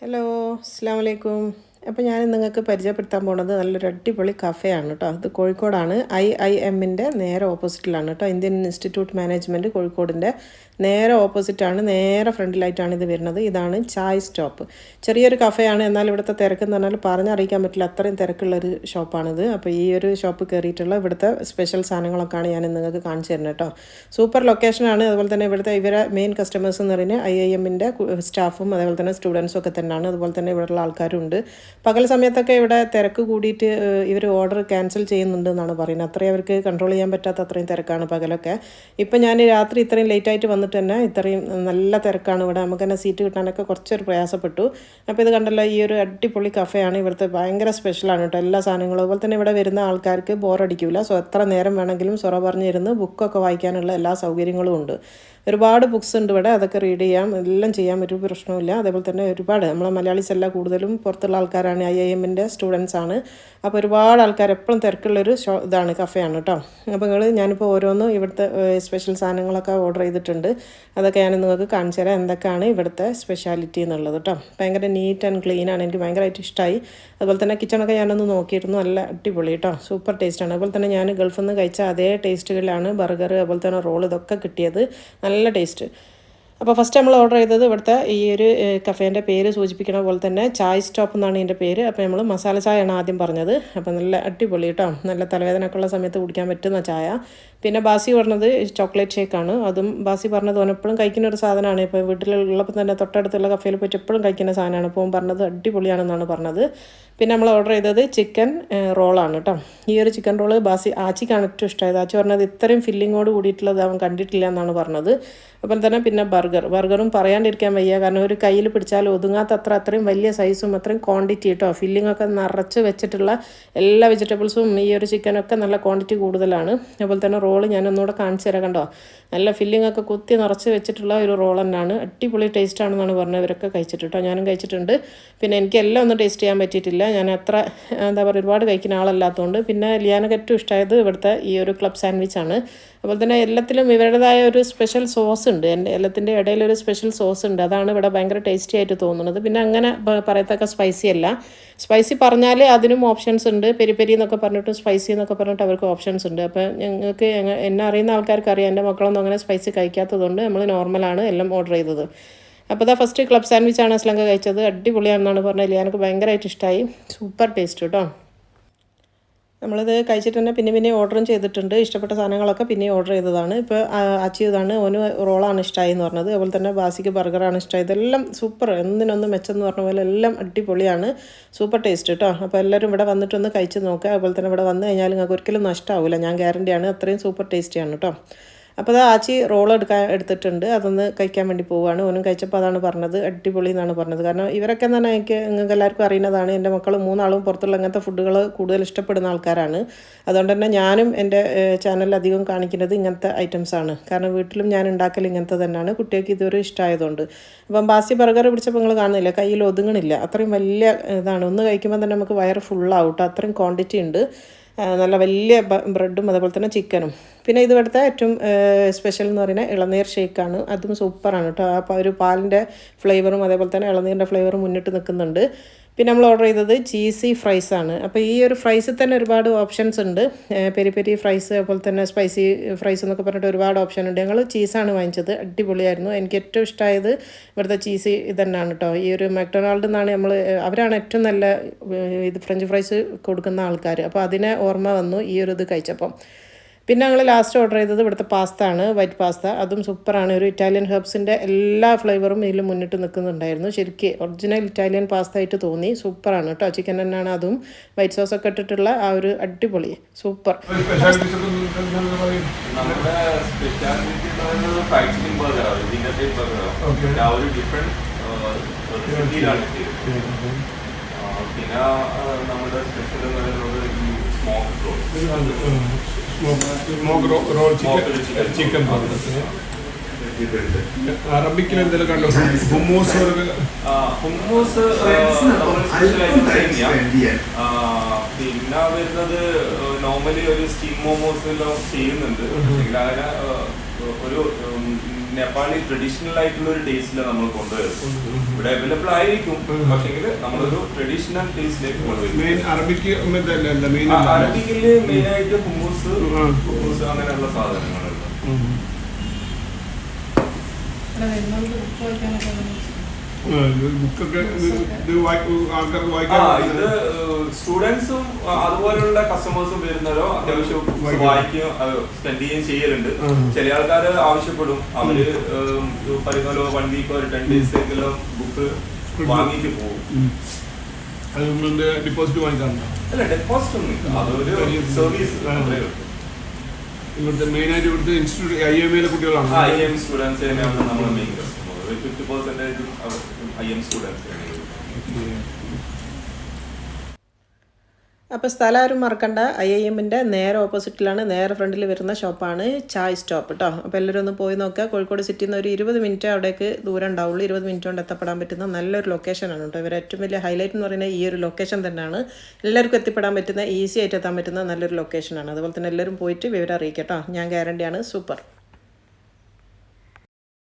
Hello അസ്സാം വലൈക്കും. അപ്പോൾ ഞാൻ നിങ്ങൾക്ക് പരിചയപ്പെടുത്താൻ പോകുന്നത് നല്ലൊരു അടിപൊളി കഫേയാണ് കേട്ടോ. ഇത് കോഴിക്കോടാണ്. IIMൻ്റെ നേരെ ഓപ്പോസിറ്റിലാണ് കേട്ടോ. ഇന്ത്യൻ ഇൻസ്റ്റിറ്റ്യൂട്ട് മാനേജ്മെൻറ്റ് കോഴിക്കോടിൻ്റെ നേരെ ഓപ്പോസിറ്റാണ്, നേരെ ഫ്രണ്ടിലായിട്ടാണ് ഇത് വരുന്നത്. ഇതാണ് ചായ് സ്റ്റോപ്പ്. ചെറിയൊരു കഫേയാണ്, എന്നാൽ ഇവിടുത്തെ തിരക്കെന്ന് പറഞ്ഞാൽ പറഞ്ഞറിയിക്കാൻ പറ്റില്ല, അത്രയും തിരക്കുള്ളൊരു ഷോപ്പാണിത്. അപ്പോൾ ഈ ഒരു ഷോപ്പ് കയറിയിട്ടുള്ള ഇവിടുത്തെ സ്പെഷ്യൽ സാധനങ്ങളൊക്കെയാണ് ഞാൻ നിങ്ങൾക്ക് കാണിച്ചു തരുന്നത് കേട്ടോ. സൂപ്പർ ലൊക്കേഷനാണ്. അതുപോലെ തന്നെ ഇവിടുത്തെ ഇവരെ മെയിൻ കസ്റ്റമേഴ്സ് എന്ന് പറയുന്നത് IIMൻ്റെ സ്റ്റാഫും അതേപോലെ തന്നെ സ്റ്റുഡൻസും ഒക്കെ തന്നെയാണ്. അതുപോലെ തന്നെ ഇവിടെയുള്ള ആൾക്കാരും ഉണ്ട്. പകൽ സമയത്തൊക്കെ ഇവിടെ തിരക്ക് കൂടിയിട്ട് ഇവർ ഓർഡർ ക്യാൻസൽ ചെയ്യുന്നുണ്ട് എന്നാണ് പറയുന്നത്. അത്രയും അവർക്ക് കൺട്രോൾ ചെയ്യാൻ പറ്റാത്ത അത്രയും തിരക്കാണ് പകലൊക്കെ. ഇപ്പം ഞാൻ രാത്രി ഇത്രയും ലേറ്റായിട്ട് വന്നിട്ട് തന്നെ ഇത്രയും നല്ല തിരക്കാണ് ഇവിടെ. നമുക്ക് തന്നെ സീറ്റ് കിട്ടാനൊക്കെ കുറച്ചൊരു പ്രയാസപ്പെട്ടു. അപ്പോൾ ഇത് കണ്ടല്ലോ, ഈ ഒരു അടിപൊളി കഫേയാണ്. ഇവിടുത്തെ ഭയങ്കര സ്പെഷ്യലാണ് കേട്ടോ. എല്ലാ സാധനങ്ങളും അതുപോലെ തന്നെ ഇവിടെ വരുന്ന ആൾക്കാർക്ക് ബോറടിക്കില്ല. സോ എത്ര നേരം വേണമെങ്കിലും സൊറ പറഞ്ഞിരുന്ന് ബുക്കൊക്കെ വായിക്കാനുള്ള എല്ലാ സൗകര്യങ്ങളും ഉണ്ട്. ഒരുപാട് ബുക്സ് ഉണ്ട് ഇവിടെ, അതൊക്കെ റീഡ് ചെയ്യാം, എല്ലാം ചെയ്യാൻ ഒരു പ്രശ്നമില്ല. അതേപോലെ തന്നെ ഒരുപാട് നമ്മളെ മലയാളീസ് എല്ലാം കൂടുതലും പുറത്തുള്ള ആൾക്കാരാണ്, IIMൻ്റെ സ്റ്റുഡൻസ് ആണ്. അപ്പോൾ ഒരുപാട് ആൾക്കാർ എപ്പോഴും തിരക്കുള്ളൊരു ഇതാണ്, കഫേയാണ് കേട്ടോ. അപ്പോൾ ഞാനിപ്പോൾ ഓരോന്നും ഇവിടുത്തെ സ്പെഷ്യൽ സാധനങ്ങളൊക്കെ ഓർഡർ ചെയ്തിട്ടുണ്ട്. അതൊക്കെ ഞാൻ നിങ്ങൾക്ക് കാണിച്ചു തരാം എന്തൊക്കെയാണ് ഇവിടുത്തെ സ്പെഷ്യാലിറ്റി എന്നുള്ളത് കേട്ടോ. ഭയങ്കര നീറ്റ് ആൻഡ് ക്ലീൻ ആണ്, എനിക്ക് ഭയങ്കരമായിട്ട് ഇഷ്ടമായി. അതുപോലെ തന്നെ കിച്ചണൊക്കെ ഞാനൊന്ന് നോക്കിയിരുന്നു, നല്ല അടിപൊളി കേട്ടോ, സൂപ്പർ ടേസ്റ്റാണ്. അതുപോലെ തന്നെ ഞാൻ ഗൾഫിൽ നിന്ന് കഴിച്ച അതേ ടേസ്റ്റുകളിലാണ് ബർഗർ അതുപോലെ തന്നെ റോൾ ഇതൊക്കെ കിട്ടിയത്, നല്ല ടേസ്റ്റ്. അപ്പോൾ ഫസ്റ്റ് നമ്മൾ ഓർഡർ ചെയ്തത് ഇവിടുത്തെ ഈ ഒരു കഫേൻ്റെ പേര് സൂചിപ്പിക്കണ പോലെ തന്നെ ചായ് സ്റ്റോപ്പ് എന്നാണ് ഇതിൻ്റെ പേര്. അപ്പോൾ നമ്മൾ മസാല ചായയാണ് ആദ്യം പറഞ്ഞത്. അപ്പോൾ നല്ല അടിപൊളി കേട്ടോ, നല്ല തലവേദനയൊക്കെ ഉള്ള സമയത്ത് കുടിക്കാൻ പറ്റുന്ന ചായ. പിന്നെ ബാസി പറഞ്ഞത് ചോക്ലേറ്റ് ഷേക്കാണ്. അതും ബാസി പറഞ്ഞത് ഓൻ എപ്പോഴും കഴിക്കുന്ന ഒരു സാധനമാണ്. ഇപ്പോൾ വീട്ടിലുള്ളപ്പോൾ തന്നെ തൊട്ടടുത്തുള്ള കഫേയിൽ പോയിട്ട് എപ്പോഴും കഴിക്കുന്ന സാധനമാണ്. അപ്പോൾ പറഞ്ഞത് അടിപൊളിയാണെന്നാണ് പറഞ്ഞത്. പിന്നെ നമ്മൾ ഓർഡർ ചെയ്തത് ചിക്കൻ റോളാണ് കേട്ടോ. ഈ ഒരു ചിക്കൻ റോള് ആച്ചിക്കാണ് ഏറ്റവും ഇഷ്ടമായത്. ആച്ചി പറഞ്ഞത് ഇത്രയും ഫില്ലിങ്ങോട് കൂടിയിട്ടുള്ളത് അവൻ കണ്ടിട്ടില്ല എന്നാണ് പറഞ്ഞത്. അപ്പം തന്നെ പിന്നെ ബർഗറും പറയാണ്ടിരിക്കാൻ വയ്യ, കാരണം ഒരു കയ്യിൽ പിടിച്ചാൽ ഒതുങ്ങാത്ത അത്രയും വലിയ സൈസും അത്രയും ക്വാണ്ടിറ്റി കേട്ടോ. ഫില്ലിങ്ങൊക്കെ നിറച്ച് വെച്ചിട്ടുള്ള എല്ലാ വെജിറ്റബിൾസും ഈ ഒരു ചിക്കനൊക്കെ നല്ല ക്വാണ്ടിറ്റി കൂടുതലാണ്. അതുപോലെ തന്നെ റോള് ഞാൻ ഒന്നുകൂടെ കാണിച്ചു തരാം കണ്ടോ, നല്ല ഫില്ലിങ്ങൊക്കെ കുത്തി നിറച്ച് വെച്ചിട്ടുള്ള ഒരു റോൾ തന്നെയാണ്. അടിപൊളി ടേസ്റ്റാണെന്നാണ് പറഞ്ഞത്. ഇവരൊക്കെ കഴിച്ചിട്ട് കേട്ടോ, ഞാനും കഴിച്ചിട്ടുണ്ട്. പിന്നെ എനിക്ക് എല്ലാം ഒന്നും ടേസ്റ്റ് ചെയ്യാൻ പറ്റിയിട്ടില്ല, ഞാൻ അത്ര എന്താ പറയുക ഒരുപാട് കഴിക്കുന്ന ആളല്ലാത്തതുകൊണ്ട്. പിന്നെ ലിയാനൊക്കെ ഏറ്റവും ഇഷ്ടമായത് ഇവിടുത്തെ ഈ ഒരു ക്ലബ് സാൻഡ്വിച്ചാണ്. അതുപോലെ തന്നെ എല്ലാത്തിലും ഇവരുടേതായ ഒരു സ്പെഷ്യൽ സോസ് ഉണ്ട്, എല്ലാത്തിൻ്റെ ഇടയിലൊരു സ്പെഷ്യൽ സോസ് ഉണ്ട്, അതാണ് ഇവിടെ ഭയങ്കര ടേസ്റ്റി ആയിട്ട് തോന്നുന്നത്. പിന്നെ അങ്ങനെ പറയത്തക്ക സ്പൈസി അല്ല. സ്പൈസി പറഞ്ഞാൽ അതിനും ഓപ്ഷൻസ് ഉണ്ട്, പെരി പെരി എന്നൊക്കെ പറഞ്ഞിട്ട് സ്പൈസി എന്നൊക്കെ പറഞ്ഞിട്ട് അവർക്ക് ഓപ്ഷൻസ് ഉണ്ട്. അപ്പോൾ ഞങ്ങൾക്ക് എന്നെ അറിയുന്ന ആൾക്കാർക്ക് അറിയാം, എൻ്റെ മക്കളൊന്നും അങ്ങനെ സ്പൈസി കഴിക്കാത്തതുകൊണ്ട് നമ്മൾ നോർമലാണ് എല്ലാം ഓർഡർ ചെയ്തത്. അപ്പോൾ ഇതാ ഫസ്റ്റ് ക്ലബ് സാൻഡ്വിച്ചാണ് അസ്ലങ്ക കഴിച്ചത്, അടിപൊളിയാണെന്നാണ് പറഞ്ഞത്. എനിക്ക് ഭയങ്കരമായിട്ട് ഇഷ്ടമായി, സൂപ്പർ ടേസ്റ്റ് കേട്ടോ. നമ്മളിത് കഴിച്ചിട്ട് തന്നെ പിന്നെ ഓർഡറും ചെയ്തിട്ടുണ്ട്. ഇഷ്ടപ്പെട്ട സാധനങ്ങളൊക്കെ പിന്നെ ഓർഡർ ചെയ്തതാണ്. ഇപ്പോൾ അച്ചിയതാണ്, ഓന് റോളാണ് ഇഷ്ടമായി എന്ന് പറഞ്ഞത്. അതുപോലെ തന്നെ ബാസിക്ക് ബർഗറാണ് ഇഷ്ടമായി. ഇതെല്ലാം സൂപ്പർ, എന്തിനൊന്നും മെച്ചെന്ന് പറഞ്ഞ പോലെ എല്ലാം അടിപൊളിയാണ്, സൂപ്പർ ടേസ്റ്റ് കേട്ടോ. അപ്പോൾ എല്ലാവരും ഇവിടെ വന്നിട്ടൊന്ന് കഴിച്ച് നോക്കുക. അതുപോലെ തന്നെ ഇവിടെ വന്നു കഴിഞ്ഞാൽ നിങ്ങൾക്ക് ഒരിക്കലും നഷ്ടമാവില്ല, ഞാൻ ഗ്യാരണ്ടിയാണ്, അത്രയും സൂപ്പർ ടേസ്റ്റിയാണ് കേട്ടോ. അപ്പോൾ അത് ആച്ചി റോൾ എടുത്തിട്ടുണ്ട്, അതൊന്ന് കഴിക്കാൻ വേണ്ടി പോവുകയാണ്. ഓനും കഴിച്ചപ്പോൾ അതാണ് പറഞ്ഞത്, അടിപൊളി എന്നാണ് പറഞ്ഞത്. കാരണം ഇവരൊക്കെ തന്നെ നിങ്ങൾക്ക് എല്ലാവർക്കും അറിയുന്നതാണ്, എൻ്റെ മക്കൾ 3 ആളും പുറത്തുള്ള അങ്ങനത്തെ ഫുഡുകൾ കൂടുതൽ ഇഷ്ടപ്പെടുന്ന ആൾക്കാരാണ്. അതുകൊണ്ട് തന്നെ ഞാനും എൻ്റെ ചാനലിൽ അധികം കാണിക്കുന്നത് ഇങ്ങനത്തെ ഐറ്റംസാണ്. കാരണം വീട്ടിലും ഞാൻ ഉണ്ടാക്കൽ ഇങ്ങനത്തെ തന്നെയാണ്, കുട്ടികൾക്ക് ഇതൊരു ഇഷ്ടമായതുകൊണ്ട്. അപ്പം ബാസി ബർഗർ പിടിച്ചപ്പോൾ നിങ്ങൾ കാണുന്നില്ല, കയ്യിൽ ഒതുങ്ങണില്ല, അത്രയും വലിയ ഇതാണ്. ഒന്ന് കഴിക്കുമ്പോൾ തന്നെ നമുക്ക് വയറ് ഫുള്ളാവും കേട്ടോ, അത്രയും ക്വാണ്ടിറ്റി ഉണ്ട്. നല്ല വലിയ ബ്രെഡും അതുപോലെ തന്നെ ചിക്കനും. പിന്നെ ഇത് ഇവിടുത്തെ ഏറ്റവും സ്പെഷ്യൽ എന്ന് പറയുന്നത് ഇളനീർ ഷേക്കാണ്, അതും സൂപ്പറാണ് കേട്ടോ. അപ്പോൾ ഒരു പാലിൻ്റെ ഫ്ലേവറും അതേപോലെ തന്നെ ഇളനീരിൻ്റെ ഫ്ലേവറും മുന്നിട്ട് നിൽക്കുന്നുണ്ട്. പിന്നെ നമ്മൾ ഓർഡർ ചെയ്തത് ചീസി ഫ്രൈസാണ്. അപ്പോൾ ഈ ഒരു ഫ്രൈസിൽ തന്നെ ഒരുപാട് ഓപ്ഷൻസ് ഉണ്ട്, പെരി പെരി ഫ്രൈസ് അതുപോലെ തന്നെ സ്പൈസി ഫ്രൈസ് എന്നൊക്കെ പറഞ്ഞിട്ട് ഒരുപാട് ഓപ്ഷൻ ഉണ്ട്. ഞങ്ങൾ ചീസാണ് വാങ്ങിച്ചത്, അടിപൊളിയായിരുന്നു. എനിക്ക് ഏറ്റവും ഇഷ്ടമായത് ഇവിടുത്തെ ചീസി ഇതന്നെയാണ് കേട്ടോ. ഈ ഒരു മക്ഡൊണാൾഡിൽ നിന്നാണ് അവരാണ് ഏറ്റവും നല്ല ഇത് ഫ്രഞ്ച് ഫ്രൈസ് കൊടുക്കുന്ന ആൾക്കാർ. അപ്പോൾ അതിനെ ഓർമ്മ വന്നു ഈ ഒരു ഇത് കഴിച്ചപ്പം. പിന്നെ ഞങ്ങൾ ലാസ്റ്റ് ഓർഡർ ചെയ്തത് ഇവിടുത്തെ പാസ്ത ആണ്, വൈറ്റ് പാസ്ത. അതും സൂപ്പറാണ്, ഒരു ഇറ്റാലിയൻ ഹെർബ്സിൻ്റെ എല്ലാ ഫ്ലേവറും ഇതിൽ മുന്നിട്ട് നിൽക്കുന്നുണ്ടായിരുന്നു. ശരിക്കും ഒറിജിനൽ ഇറ്റാലിയൻ പാസ്ത ആയിട്ട് തോന്നി, സൂപ്പറാണ് കേട്ടോ. ചിക്കൻ തന്നെയാണ്, അതും വൈറ്റ് സോസൊക്കെ ഇട്ടിട്ടുള്ള ആ ഒരു അടിപൊളി സൂപ്പർ. പിന്നെ നമ്മുടെ സ്പെഷ്യൽ ചിക്കൻ അറബിക്കിൽ എന്തെങ്കിലും കണ്ടോ, ഹുമ്മൂസ് പിന്നെ വരുന്നത് നോർമലി ഒരു സ്റ്റീം മോമോസ് എല്ലാം ചെയ്യുന്നുണ്ട്. അങ്ങനെ ഒരു നേപ്പാളി ട്രഡീഷണൽ ആയിട്ടുള്ള ഒരു ടേസ്റ്റിലാണ് നമ്മൾ കൊണ്ടുവരുന്നത്. ഇവിടെ അവൈലബിൾ ആയിരിക്കും, പക്ഷെങ്കിൽ നമ്മളൊരു ട്രഡീഷണൽ ടേസ്റ്റിലേക്ക് കൊണ്ടുവരും. അറബിക്കില് മെയിൻ ആയിട്ട് ഹുമ്മൂസ് അങ്ങനെയുള്ള സാധനങ്ങളുണ്ട്. ഇത് സ്റ്റുഡൻസും അതുപോലുള്ള കസ്റ്റമേഴ്സും വരുന്നവരോ അത്യാവശ്യം വായിക്കുകയും സ്പെൻഡ് ചെയ്യുകയും ചെയ്യലുണ്ട്. ചില ആൾക്കാർ ആവശ്യപ്പെടും, അവര് പറയുന്നല്ലോ 1 വീക്കോ 10 ഡേയ്സേക്കുള്ള ബുക്ക് വാങ്ങിയിട്ട് പോകും. ഡിപ്പോസിറ്റ് വാങ്ങിക്കാറുണ്ടോ? അല്ല, ഡെപ്പോസിറ്റ് ഒന്നും ഇല്ല, അതൊരു സർവീസ്. ഇവിടുത്തെ മെയിൻ ആയിട്ട് ഇവിടുത്തെ ഇൻസ്റ്റിറ്റ്യൂട്ട് IIM കുട്ടികളാണ്. IIM സ്റ്റുഡൻസ് തന്നെയാണ് നമ്മുടെ മെയിൻ കസ്റ്റമർ. 50% IIM students. അപ്പോൾ സ്ഥലം ആരും മറക്കണ്ട, IIMൻ്റെ നേരെ ഓപ്പോസിറ്റിലാണ്, നേരെ ഫ്രണ്ടിൽ വരുന്ന ഷോപ്പാണ് ചായ് സ്റ്റോപ്പ് കേട്ടോ. അപ്പോൾ എല്ലാവരും ഒന്ന് പോയി നോക്കുക. കോഴിക്കോട് സിറ്റിയിൽ നിന്ന് ഒരു 20 മിനിറ്റ് അവിടേക്ക് ദൂരം ഉണ്ടാവുള്ളൂ. 20 മിനിറ്റ് കൊണ്ട് എത്തപ്പെടാൻ പറ്റുന്ന നല്ലൊരു ലൊക്കേഷനാണ് കേട്ടോ. ഇവർ ഏറ്റവും വലിയ ഹൈലൈറ്റ് എന്ന് പറയുന്നത് ഈ ഒരു ലൊക്കേഷൻ തന്നെയാണ്. എല്ലാവർക്കും എത്തിപ്പെടാൻ പറ്റുന്ന, ഈസി ആയിട്ട് എത്താൻ പറ്റുന്ന നല്ലൊരു ലൊക്കേഷനാണ്. അതുപോലെ തന്നെ എല്ലാവരും പോയിട്ട് വിവരം അറിയിക്കട്ടോ. ഞാൻ ഗ്യാരണ്ടിയാണ്. സൂപ്പർ.